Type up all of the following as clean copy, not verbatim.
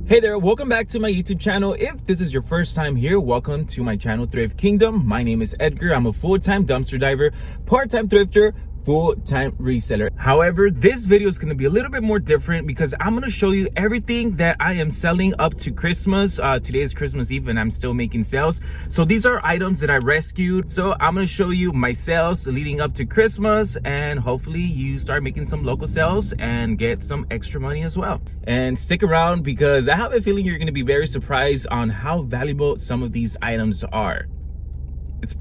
Hey there, welcome back to my YouTube channel. If this is your first time here, welcome to my channel, Thrift Kingdom. My name is Edgar. I'm a full-time dumpster diver, part-time thrifter, full-time reseller. However, this video is going to be a little bit more different because I'm going to show you everything that I am selling up to Christmas. Today is Christmas Eve and I'm still making sales. So these are items that I rescued. So I'm going to show you my sales leading up to Christmas, and hopefully you start making some local sales and get some extra money as well. And stick around because I have a feeling you're going to be very surprised on how valuable some of these items are.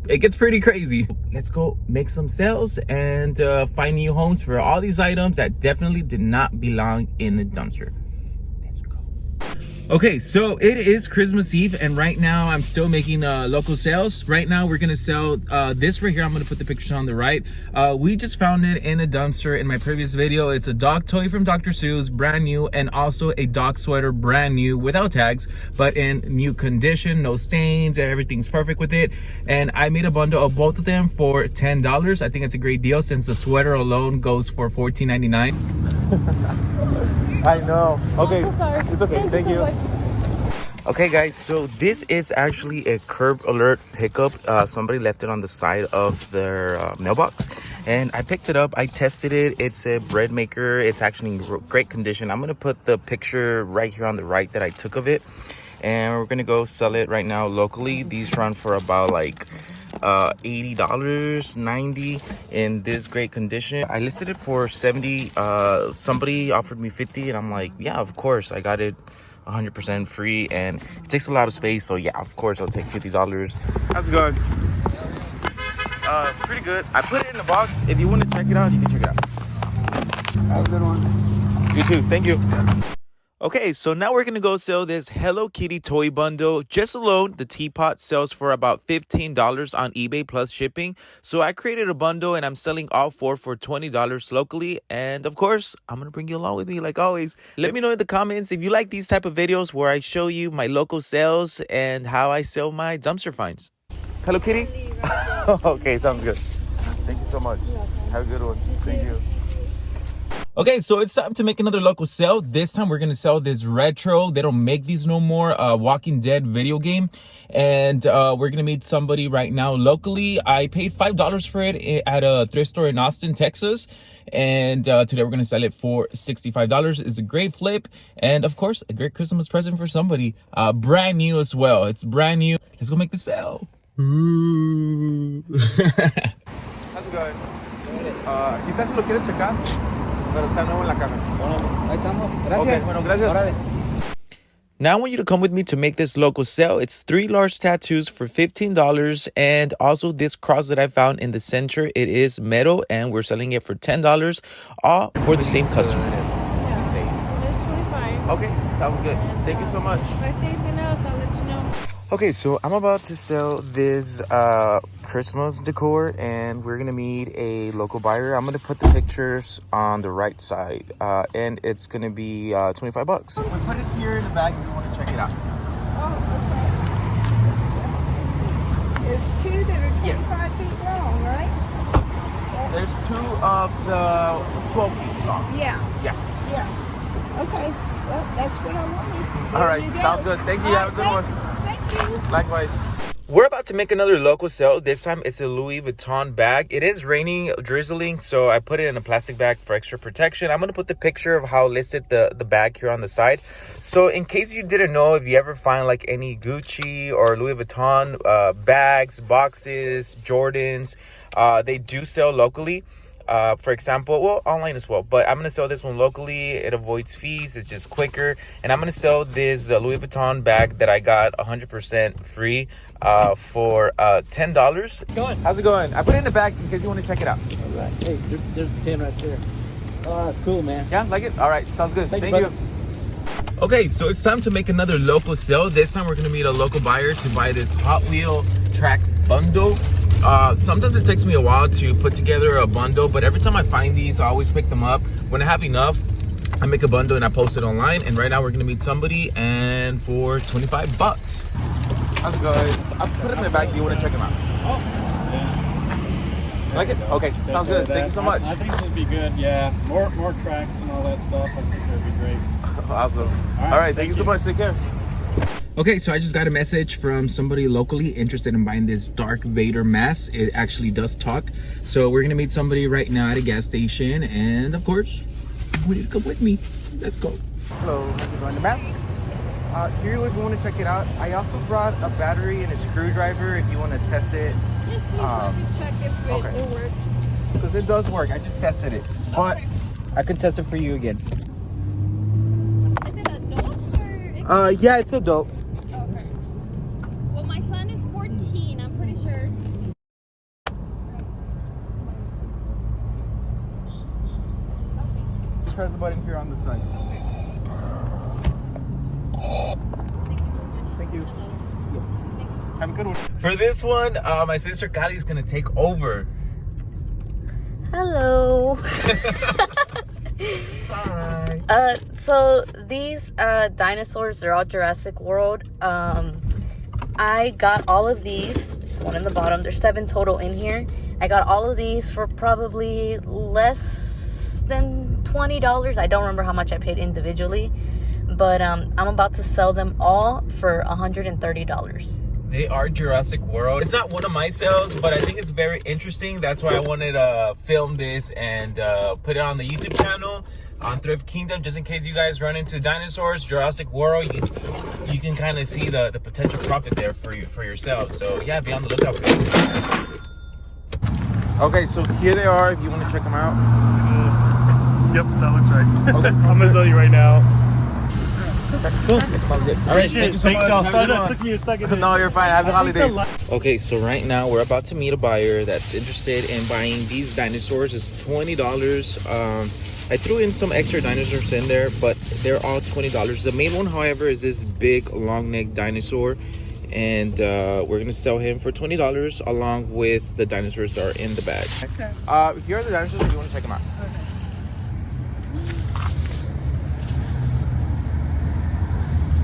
It gets pretty crazy. Let's go make some sales and find new homes for all these items that definitely did not belong in a dumpster. Let's go. Okay, so it is Christmas Eve and right now I'm still making local sales. Right now we're gonna sell this right here. I'm gonna put the pictures on the right. We just found it in a dumpster in my previous video. It's a dog toy from Dr. Seuss, brand new, and also a dog sweater, brand new, without tags, but in new condition, no stains, everything's perfect with it. And I made a bundle of both of them for $10. I think it's a great deal since the sweater alone goes for $14.99. I know. Okay. I'm so sorry. It's okay. Thank you. Okay guys, so this is actually a curb alert pickup. Somebody left it on the side of their mailbox and I picked it up. I tested it. It's a bread maker. It's actually in great condition. I'm gonna put the picture right here on the right that I took of it, and we're gonna go sell it right now locally. These run for about like $80, $90 in this great condition. I listed it for $70. Somebody offered me $50 and I'm like, yeah, of course. I got it 100% free and it takes a lot of space, so yeah, of course I'll take $50. How's it going? Pretty good. I put it in the box. If you want to check it out, you can check it out. Have a good one. You too. Thank you. Okay, so now we're gonna go sell this Hello Kitty toy bundle. Just alone, the teapot sells for about $15 on eBay plus shipping. So I created a bundle and I'm selling all four for $20 locally. And of course, I'm gonna bring you along with me like always. Let me know in the comments if you like these type of videos where I show you my local sales and how I sell my dumpster finds. Hello Kitty? Okay, sounds good. Thank you so much. Have a good one. Thank you. Okay, so it's time to make another local sale. This time we're gonna sell this retro. They don't make these no more. Walking Dead video game, and we're gonna meet somebody right now locally. I paid $5 for it at a thrift store in Austin, Texas, and today we're gonna sell it for $65. It's a great flip, and of course, a great Christmas present for somebody. Brand new as well. It's brand new. Let's go make the sale. Ooh. How's it going? Quizás si lo quieres checar. Pero está nuevo en la caja. Bueno, ahí estamos. Gracias. Okay, bueno, gracias. Órale. Now I want you to come with me to make this local sale. It's 3 large tattoos for $15, and also this cross that I found in the center. It is metal and we're selling it for $10, all for the same customer. Yeah. There's 25. Okay, sounds good. Thank you so much. If I see anything else, I'll let you know. Okay, so I'm about to sell this Christmas decor and we're gonna meet a local buyer. I'm gonna put the pictures on the right side and it's gonna be $25. We put it here in the back if you want to check it out. Oh, okay. There's two that are 25 feet long, right? There's 2 of the 12 feet long. Yeah. Yeah. Yeah. Okay. Well, that's what I wanted. All right, sounds good. Thank you. Have a good one. Thank you. Likewise. We're about to make another local sale. This time it's a Louis Vuitton bag. It is raining, drizzling, so I put it in a plastic bag for extra protection. I'm going to put the picture of how listed the bag here on the side. So in case you didn't know, if you ever find like any Gucci or Louis Vuitton bags, boxes, Jordans, they do sell locally. For example, well, online as well, but I'm gonna sell this one locally. It avoids fees, it's just quicker, and I'm gonna sell this Louis Vuitton bag that I got 100% free for $10. How's it going? I put it in the bag in case you want to check it out. All right. Hey, there's 10 right there. Oh, that's cool, man. Yeah, like it? All right, sounds good. Thank you. Okay, so it's time to make another local sale. This time we're gonna meet a local buyer to buy this Hot Wheel track bundle. Sometimes it takes me a while to put together a bundle, but every time I find these, I always pick them up. When I have enough, I make a bundle and I post it online. And right now we're gonna meet somebody and for $25. How's it going? I'll put it in the back. Do you want to check them out? Oh, yeah. Like it? Okay, sounds good. Thank you so much. I think this would be good. Yeah, more tracks and all that stuff. I think that'd be great. Awesome. All right, thank you so much. Take care. Okay, so I just got a message from somebody locally interested in buying this Darth Vader mask. It actually does talk. So we're gonna meet somebody right now at a gas station, and of course, you need to come with me. Let's go. Hello, thank you for buying the mask. Here, if you want to check it out, I also brought a battery and a screwdriver if you want to test it. Yes, please, so I can check if okay. it works. Because it does work. I just tested it, but I can test it for you again. Is it adult or? Yeah, it's adult. Okay. Well, my son is 14. I'm pretty sure. Just press the button here on the side. Thank you so much. Thank you. Yes. Have a good one. For this one, my sister Kali is gonna take over. Hello. Hi. So these dinosaurs, they're all Jurassic World. I got all of these. There's one in the bottom. There's 7 total in here. I got all of these for probably less than $20. I don't remember how much I paid individually, but I'm about to sell them all for $130. They are Jurassic World. It's not one of my sales, but I think it's very interesting. That's why I wanted to film this and put it on the YouTube channel on Thrift Kingdom, just in case you guys run into dinosaurs, Jurassic World. You can kind of see the potential profit there for yourself. So yeah, be on the lookout for it. Okay, so here they are. If you want to check them out. Yep, that looks right. Okay, I'm gonna tell you right now. Cool. All right, thank you so much. Have a good one. Took me a second. No, you're fine. Happy holidays. Okay, so right now we're about to meet a buyer that's interested in buying these dinosaurs. It's $20. I threw in some extra dinosaurs in there, but they're all $20. The main one, however, is this big long neck dinosaur, and we're gonna sell him for $20 along with the dinosaurs that are in the bag. Okay. Here are the dinosaurs if you want to check them out.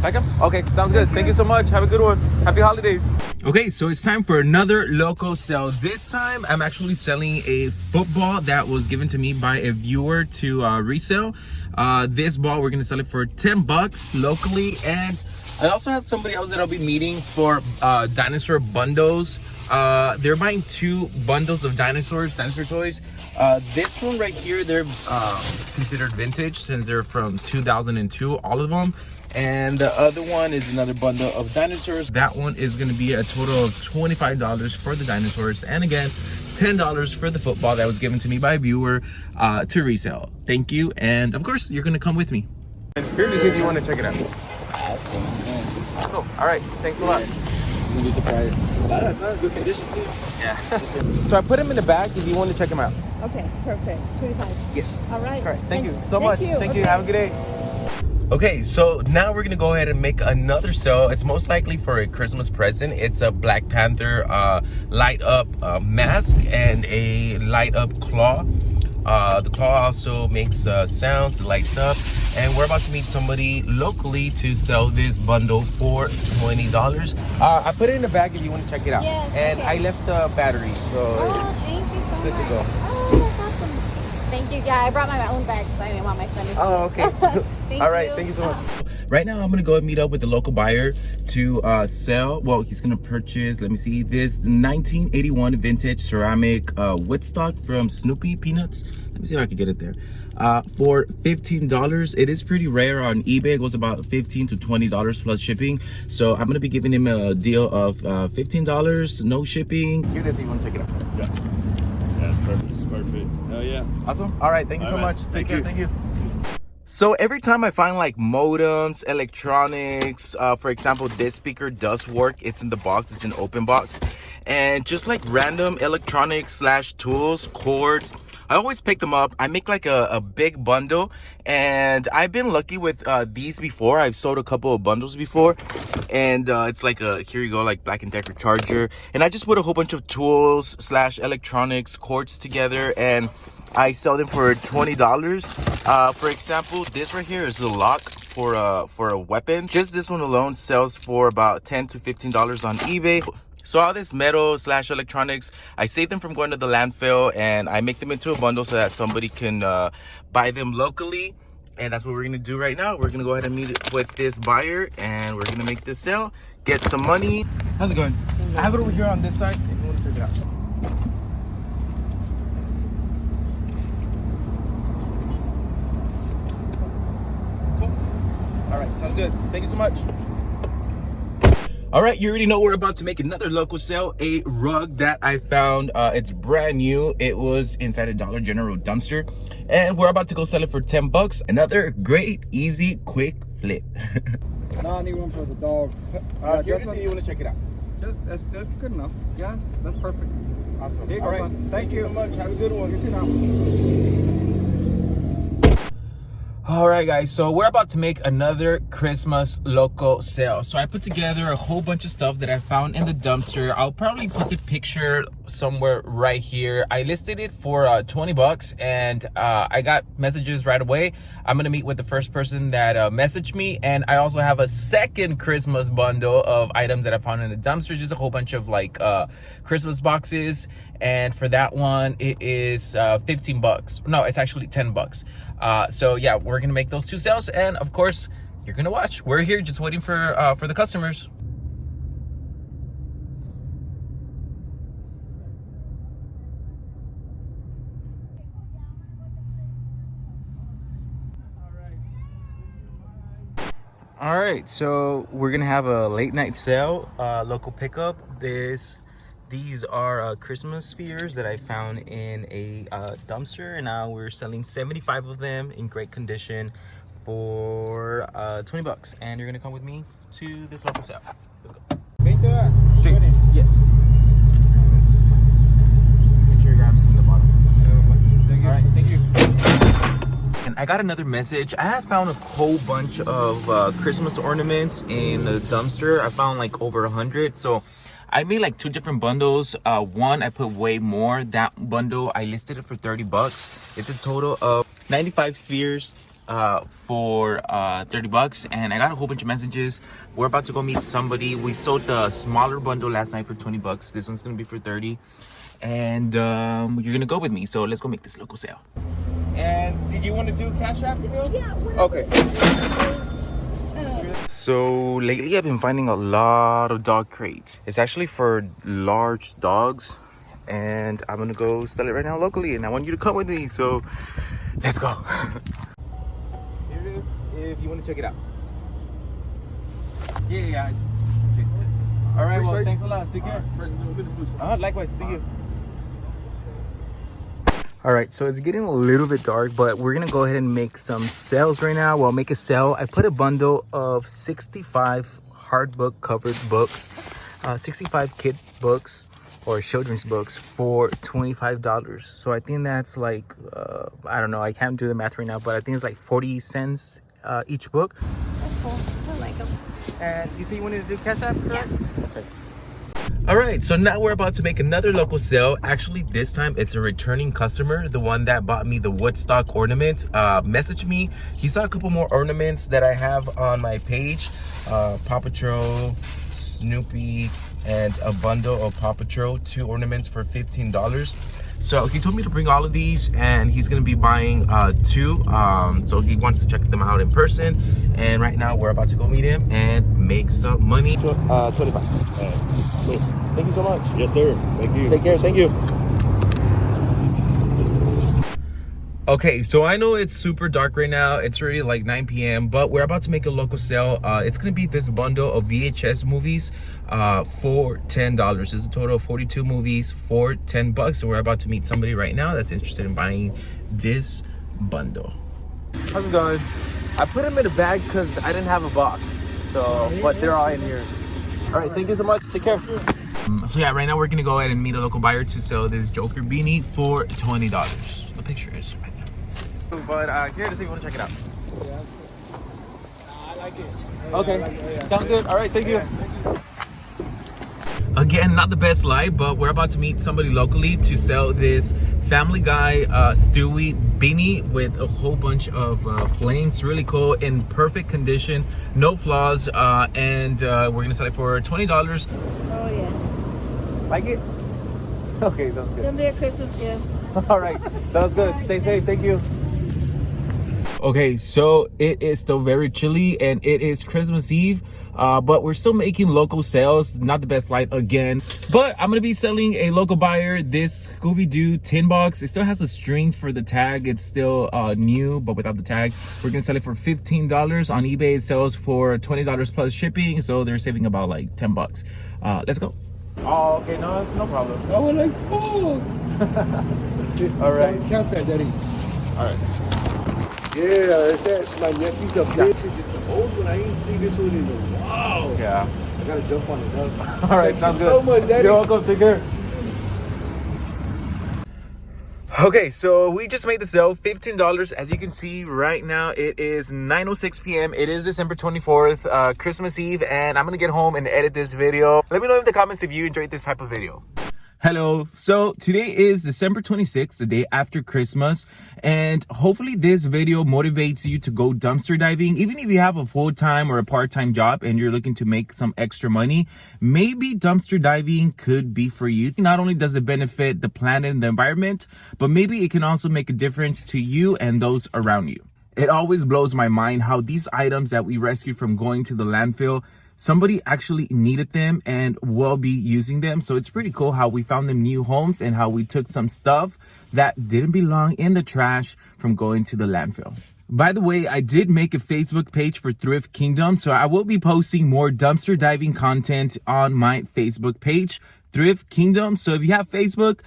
Like them? Okay, sounds good. Thank you so much. Have a good one. Happy holidays. Okay, so it's time for another local sale. This time, I'm actually selling a football that was given to me by a viewer to resell. This ball, we're gonna sell it for 10 bucks locally. And I also have somebody else that I'll be meeting for dinosaur bundles. They're buying 2 bundles of dinosaur toys. This one right here, they're considered vintage since they're from 2002, all of them. And the other one is another bundle of dinosaurs. That one is going to be a total of $25 for the dinosaurs, and again $10 for the football that was given to me by a viewer to resell. Thank you, and of course you're going to come with me. Here to see if you want to check it out. That's cool. Yeah. Cool. All right, thanks a lot. You're gonna be surprised. That's not a good condition too. Yeah. So I put him in the bag if you want to check him out. Okay, perfect. 25. Yes. All right. All right. Thank you Thanks. so much. Thank you. Have a good day. Okay, so now we're gonna go ahead and make another sale. It's most likely for a Christmas present. It's a Black Panther light up mask and a light up claw. The claw also makes sounds, it lights up, and we're about to meet somebody locally to sell this bundle for $20. I put it in the bag if you want to check it out. Yes, and okay. I left the battery, so Thank you so good much. to go. Oh, that's awesome. Thank you. Yeah, I brought my own bag because I didn't want my son to. Oh, okay. Thank All right, you. thank you so much. Right now, I'm gonna go and meet up with the local buyer to sell. Well, he's gonna purchase. Let me see, this 1981 vintage ceramic Woodstock from Snoopy Peanuts. Let me see if I can get it there. For $15. It is pretty rare on eBay. It goes about $15 to $20 plus shipping. So I'm gonna be giving him a deal of $15, no shipping. Here it is. You want to check it out? Yeah. That's perfect. It's perfect. Hell yeah. Awesome. All right. Thank you so much. Take care. you. Thank you. So every time I find like modems, electronics, for example, this speaker does work. It's in the box, it's an open box. And just like random electronics slash tools, cords, I always pick them up. I make like a big bundle, and I've been lucky with these before. I've sold a couple of bundles before, and it's like a, here you go, like Black & Decker charger. And I just put a whole bunch of tools slash electronics, cords together, and I sell them for $20. For example, this right here is a lock for a weapon. Just this one alone sells for about $10 to $15 on eBay. So all this metal slash electronics, I save them from going to the landfill, and I make them into a bundle so that somebody can buy them locally. And that's what we're gonna do right now. We're gonna go ahead and meet with this buyer and we're gonna make this sale, get some money. How's it going? I have it over here on this side if you want to check it out. Cool. All right, sounds good. Thank you so much. All right, you already know we're about to make another local sale, a rug that I found. It's brand new. It was inside a Dollar General dumpster, and we're about to go sell it for 10 bucks. Another great, easy, quick flip. No, I need one for the dogs. Curious if you want to check it out. That's good enough. Yeah, that's perfect. Awesome. Here you All go, right, son. thank you so much. Have a good one. You too now. All right, guys, so we're about to make another Christmas local sale. So I put together a whole bunch of stuff that I found in the dumpster. I'll probably put the picture somewhere right here. I listed it for 20 bucks and I got messages right away. I'm gonna meet with the first person that messaged me, and I also have a second Christmas bundle of items that I found in the dumpster. Just a whole bunch of like Christmas boxes, and for that one it is 15 bucks. No, it's actually 10 bucks. So yeah, we're gonna make those two sales, and of course you're gonna watch. We're here just waiting for the customers. All right, so we're gonna have a late night sale, local pickup. These are Christmas spheres that I found in a dumpster, and now we're selling 75 of them in great condition for 20 bucks. And you're gonna come with me to this local sale. Let's go. Straight. Yes. Just make sure you grab it from the bottom. All right, thank you. And I got another message. I have found a whole bunch of Christmas ornaments in the dumpster. I found like over 100. So I made like two different bundles. One, I put way more. That bundle, I listed it for 30 bucks. It's a total of 95 spheres for 30 bucks. And I got a whole bunch of messages. We're about to go meet somebody. We sold the smaller bundle last night for 20 bucks. This one's gonna be for 30. And you're gonna go with me. So let's go make this local sale. And did you want to do Cashapp still? Yeah. Okay. So lately I've been finding a lot of dog crates. It's actually for large dogs, and I'm gonna go sell it right now locally, and I want you to come with me, so let's go. Here it is if you want to check it out. Yeah, I just... All right, well, thanks a lot. Take care. Likewise, thank you. All right, so it's getting a little bit dark, but we're gonna go ahead and make some sales right now. Well, make a sale. I put a bundle of 65 hardbook covered books, 65 kid books or children's books for $25. So I think that's like, I don't know, I can't do the math right now, but I think it's like 40 cents each book. That's cool. I like them. And you said you wanted to do Cashapp, correct? Yeah. Okay. All right, so now we're about to make another local sale. Actually, this time it's a returning customer, the one that bought me the Woodstock ornament. Messaged me. He saw a couple more ornaments that I have on my page. Paw Patrol, Snoopy, and a bundle of Paw Patrol, 2 ornaments for $15. So he told me to bring all of these, and he's gonna be buying 2. So he wants to check them out in person. And right now we're about to go meet him and make some money. 25. Cool. Thank you so much. Yes, sir. Thank you. Take care. Thank you. Okay, so I know it's super dark right now. It's already like 9 p.m., but we're about to make a local sale. It's gonna be this bundle of VHS movies for $10. It's a total of 42 movies for 10 bucks. So we're about to meet somebody right now that's interested in buying this bundle. How's it going? I put them in a bag because I didn't have a box. So, but they're all in here. All right, thank you so much. Take care. So yeah, right now we're gonna go ahead and meet a local buyer to sell this Joker beanie for $20. The picture is right there. But here to see if you want to check it out. Yeah. I like it. Okay, like it, yeah. sounds good. All right, thank you. Thank you. Again, not the best light, but we're about to meet somebody locally to sell this Family Guy Stewie beanie with a whole bunch of flames. Really cool, in perfect condition, no flaws, and we're gonna sell it for $20. Oh, yeah. Like it? Okay, sounds good. Gonna be a Christmas gift. All right, sounds good. Stay safe. Thank you. Okay, so it is still very chilly and it is Christmas Eve, but we're still making local sales. Not the best light again, but I'm gonna be selling a local buyer this Scooby-Doo tin box. It still has a string for the tag. It's still new, but without the tag. We're gonna sell it for $15. On eBay it sells for $20 plus shipping, so they're saving about like 10 bucks. Let's go. Oh, okay, no problem. I was like, oh. All right. Count that, Daddy. All right. Yeah, that's my nephew's a bitch. It's an old one. I ain't seen this one in a while. Yeah. I gotta jump on it now. All right, Thank sounds you good. so much, Daddy. You're welcome. Take care. Okay, so we just made the sale, $15. As you can see right now, it is 9:06 p.m. It is December 24th, Christmas Eve, and I'm gonna get home and edit this video. Let me know in the comments if you enjoyed this type of video. Hello. So today is December 26th, the day after Christmas, and hopefully this video motivates you to go dumpster diving. Even if you have a full-time or a part-time job and you're looking to make some extra money, maybe dumpster diving could be for you. Not only does it benefit the planet and the environment, but maybe it can also make a difference to you and those around you. It always blows my mind how these items that we rescued from going to the landfill, somebody actually needed them and will be using them. So it's pretty cool how we found them new homes and how we took some stuff that didn't belong in the trash from going to the landfill. By the way, I did make a Facebook page for Thrift Kingdom, so I will be posting more dumpster diving content on my Facebook page, Thrift Kingdom. So if you have Facebook,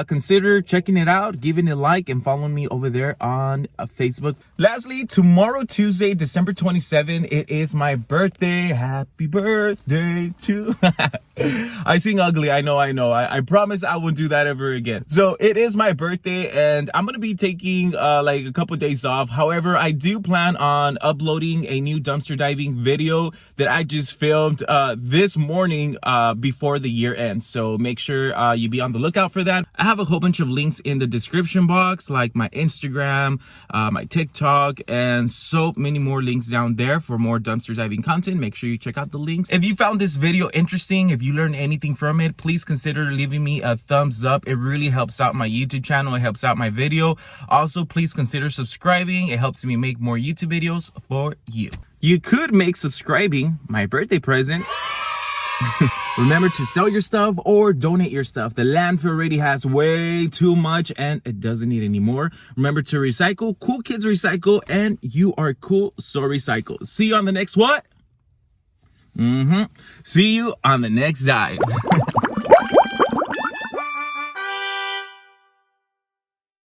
consider checking it out, giving it a like, and following me over there on Facebook. Lastly, tomorrow, Tuesday, December 27th, it is my birthday. Happy birthday to... I sing ugly, I know. I promise I won't do that ever again. So it is my birthday, and I'm gonna be taking like a couple days off. However, I do plan on uploading a new dumpster diving video that I just filmed this morning before the year ends. So make sure you be on the lookout for that. I have a whole bunch of links in the description box, like my Instagram, my TikTok, and so many more links down there for more dumpster diving content. Make sure you check out the links. If you found this video interesting, if you learned anything from it, please consider leaving me a thumbs up. It really helps out my YouTube channel. It helps out my video. Also, please consider subscribing. It helps me make more YouTube videos for you. You could make subscribing my birthday present. Remember to sell your stuff or donate your stuff. The landfill already has way too much and it doesn't need any more. Remember to recycle. Cool kids recycle, and you are cool, so recycle. See you on the next what? See you on the next dive.